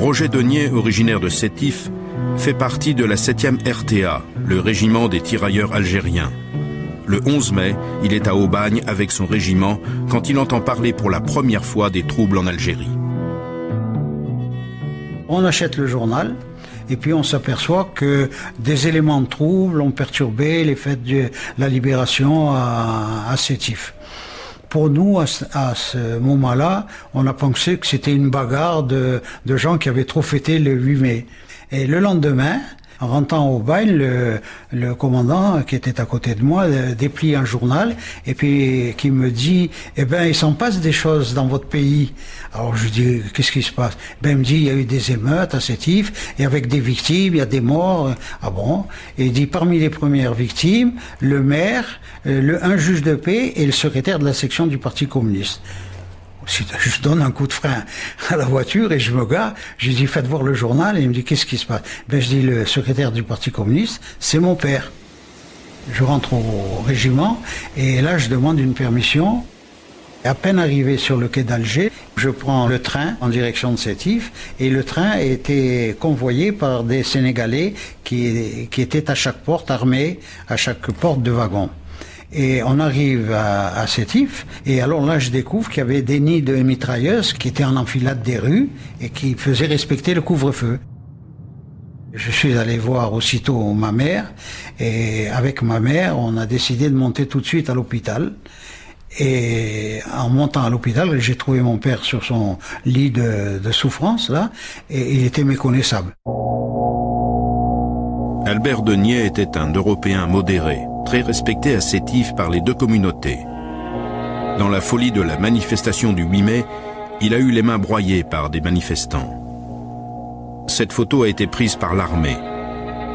Roger Denier, originaire de Sétif, fait partie de la 7e RTA, le régiment des tirailleurs algériens. Le 11 mai, il est à Aubagne avec son régiment quand il entend parler pour la première fois des troubles en Algérie. On achète le journal et puis on s'aperçoit que des éléments de trouble ont perturbé les fêtes de la libération à Sétif. Pour nous, à ce moment-là, on a pensé que c'était une bagarre de gens qui avaient trop fêté le 8 mai. Et le lendemain, en rentrant au bagne, le commandant qui était à côté de moi déplie un journal et puis qui me dit « Eh ben, il s'en passe des choses dans votre pays. » Alors je dis « Qu'est-ce qui se passe ?» Ben, il me dit « Il y a eu des émeutes à Sétif et avec des victimes, il y a des morts. » Ah bon? Et il dit « Parmi les premières victimes, le maire, un juge de paix et le secrétaire de la section du Parti communiste. » Je donne un coup de frein à la voiture et je me gare. Je dis faites voir le journal et il me dit qu'est-ce qui se passe. Ben je dis le secrétaire du Parti communiste, c'est mon père. Je rentre au régiment et là je demande une permission. À peine arrivé sur le quai d'Alger, je prends le train en direction de Sétif et le train était convoyé par des Sénégalais qui étaient à chaque porte armés, à chaque porte de wagon. Et on arrive à Sétif, et alors là je découvre qu'il y avait des nids de mitrailleuses qui étaient en enfilade des rues et qui faisaient respecter le couvre-feu. Je suis allé voir aussitôt ma mère, et avec ma mère on a décidé de monter tout de suite à l'hôpital. Et en montant à l'hôpital, j'ai trouvé mon père sur son lit de souffrance, là, et il était méconnaissable. Albert Denier était un Européen modéré, très respecté à Sétif par les deux communautés. Dans la folie de la manifestation du 8 mai, il a eu les mains broyées par des manifestants. Cette photo a été prise par l'armée.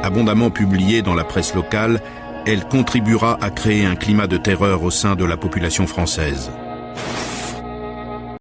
Abondamment publiée dans la presse locale, elle contribuera à créer un climat de terreur au sein de la population française.